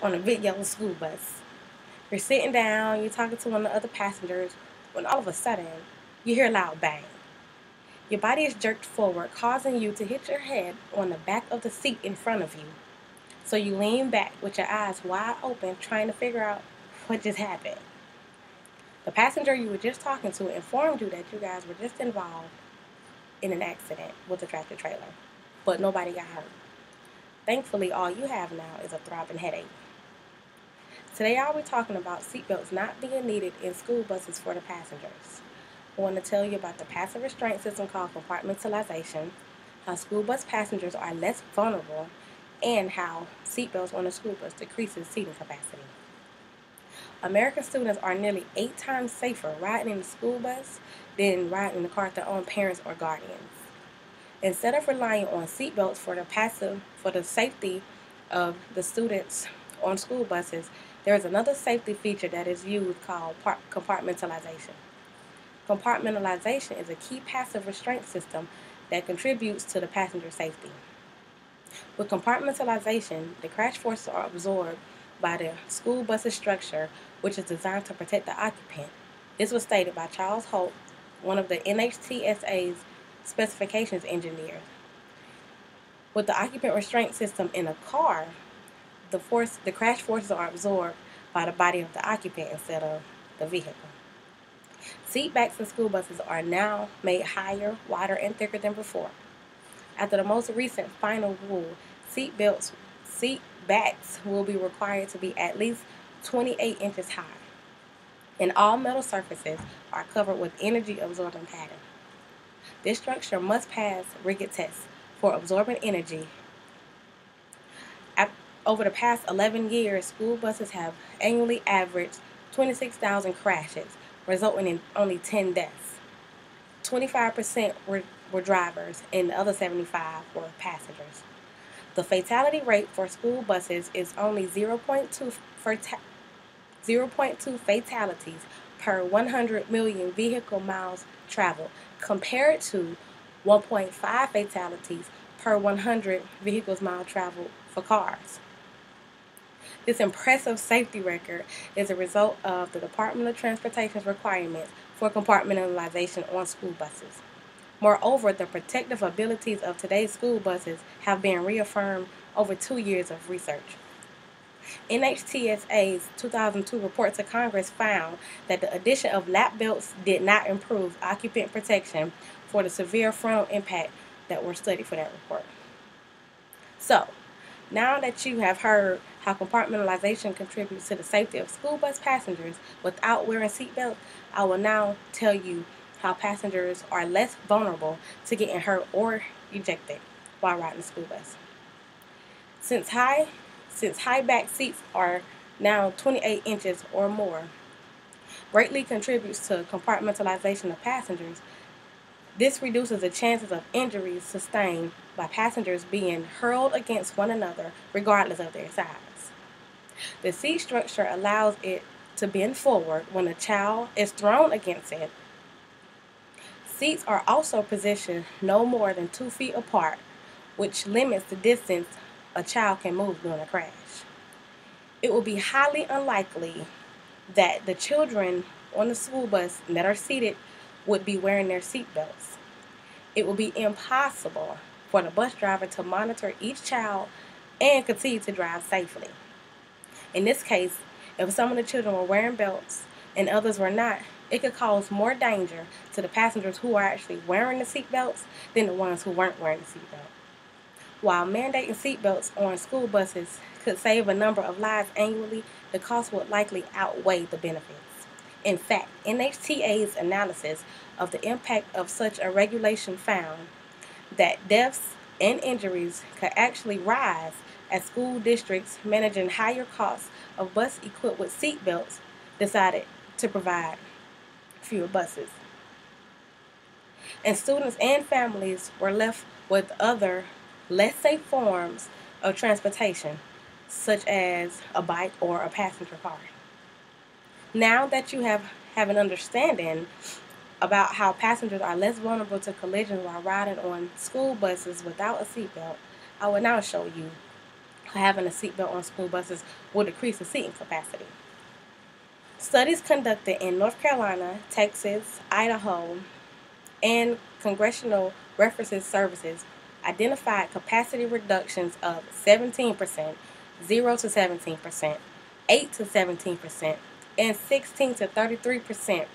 on a big yellow school bus. You're sitting down, you're talking to one of the other passengers, when all of a sudden, you hear a loud bang. Your body is jerked forward, causing you to hit your head on the back of the seat in front of you. So you lean back with your eyes wide open, trying to figure out what just happened. The passenger you were just talking to informed you that you guys were just involved in an accident with a tractor trailer, but nobody got hurt. Thankfully, all you have now is a throbbing headache. Today, I'll be talking about seatbelts not being needed in school buses for the passengers. I want to tell you about the passive restraint system called compartmentalization, how school bus passengers are less vulnerable, and how seatbelts on a school bus decreases seating capacity. American students are nearly 8 times safer riding in the school bus than riding in the car with their own parents or guardians. Instead of relying on seatbelts for the safety of the students on school buses, there is another safety feature that is used called compartmentalization. Compartmentalization is a key passive restraint system that contributes to the passenger safety. With compartmentalization, the crash forces are absorbed by the school bus's structure, which is designed to protect the occupant. This was stated by Charles Holt, one of the NHTSA's specifications engineers. With the occupant restraint system in a car, the crash forces are absorbed by the body of the occupant instead of the vehicle. Seat backs in school buses are now made higher, wider, and thicker than before. After the most recent final rule, seat backs will be required to be at least 28 inches high, and all metal surfaces are covered with energy-absorbing padding. This structure must pass rigid tests for absorbing energy. Over the past 11 years, school buses have annually averaged 26,000 crashes, resulting in only 10 deaths. 25% were drivers, and the other 75 were passengers. The fatality rate for school buses is only 0.2 fatalities per 100 million vehicle miles traveled, compared to 1.5 fatalities per 100 vehicles miles traveled for cars. This impressive safety record is a result of the Department of Transportation's requirements for compartmentalization on school buses. Moreover, the protective abilities of today's school buses have been reaffirmed over 2 years of research. NHTSA's 2002 report to Congress found that the addition of lap belts did not improve occupant protection for the severe frontal impact that were studied for that report. So, now that you have heard how compartmentalization contributes to the safety of school bus passengers without wearing seatbelts, I will now tell you how passengers are less vulnerable to getting hurt or ejected while riding the school bus. Since high back seats are now 28 inches or more, greatly contributes to compartmentalization of passengers. This reduces the chances of injuries sustained by passengers being hurled against one another regardless of their size. The seat structure allows it to bend forward when a child is thrown against it. Seats are also positioned no more than 2 feet apart, which limits the distance a child can move during a crash. It will be highly unlikely that the children on the school bus that are seated would be wearing their seatbelts. It will be impossible for the bus driver to monitor each child and continue to drive safely. In this case, if some of the children were wearing belts and others were not, it could cause more danger to the passengers who are actually wearing the seatbelts than the ones who weren't wearing the seatbelt. While mandating seatbelts on school buses could save a number of lives annually, the cost would likely outweigh the benefits. In fact, NHTA's analysis of the impact of such a regulation found that deaths and injuries could actually rise as school districts managing higher costs of bus equipped with seatbelts decided to provide fewer buses. And students and families were left with other less safe forms of transportation, such as a bike or a passenger car. Now that you have an understanding about how passengers are less vulnerable to collisions while riding on school buses without a seatbelt, I will now show you having a seatbelt on school buses will decrease the seating capacity. Studies conducted in North Carolina, Texas, Idaho, and Congressional Reference Services identified capacity reductions of 17%, 0 to 17%, 8 to 17%, and 16 to 33%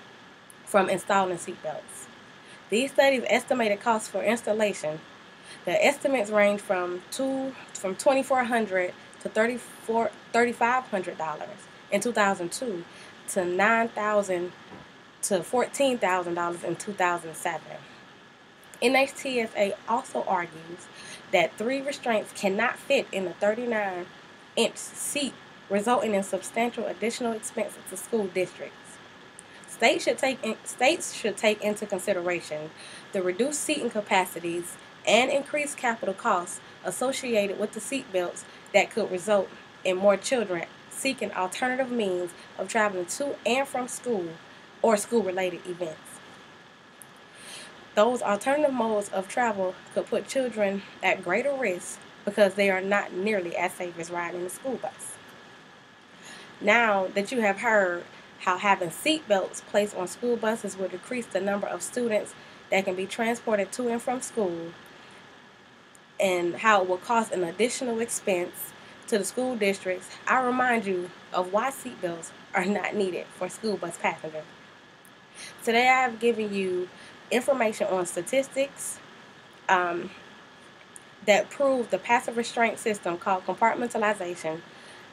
from installing seatbelts. These studies estimated costs for installation. The estimates range from $2,400 to $3,500 in 2002 to $9,000 to $14,000 in 2007. NHTSA also argues that 3 restraints cannot fit in a 39-inch seat, resulting in substantial additional expenses to school districts. States should take into consideration the reduced seating capacities and increased capital costs associated with the seatbelts that could result in more children seeking alternative means of traveling to and from school or school-related events. Those alternative modes of travel could put children at greater risk because they are not nearly as safe as riding in a school bus. Now that you have heard how having seatbelts placed on school buses will decrease the number of students that can be transported to and from school, and how it will cost an additional expense to the school districts, I remind you of why seatbelts are not needed for school bus passengers. Today I have given you information on statistics that prove the passive restraint system called compartmentalization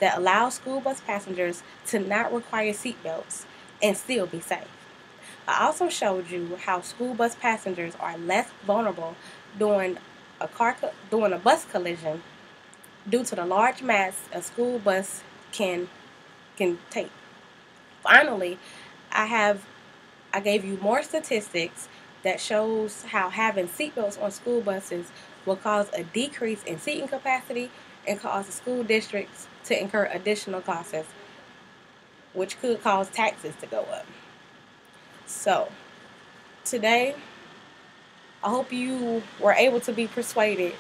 that allows school bus passengers to not require seatbelts and still be safe. I also showed you how school bus passengers are less vulnerable during a bus collision due to the large mass a school bus can take. Finally, I gave you more statistics that shows how having seatbelts on school buses will cause a decrease in seating capacity and cause the school districts to incur additional costs, which could cause taxes to go up. So, today, I hope you were able to be persuaded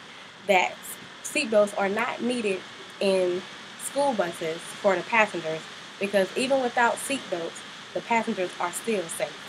that seatbelts are not needed in school buses for the passengers, because even without seatbelts, the passengers are still safe.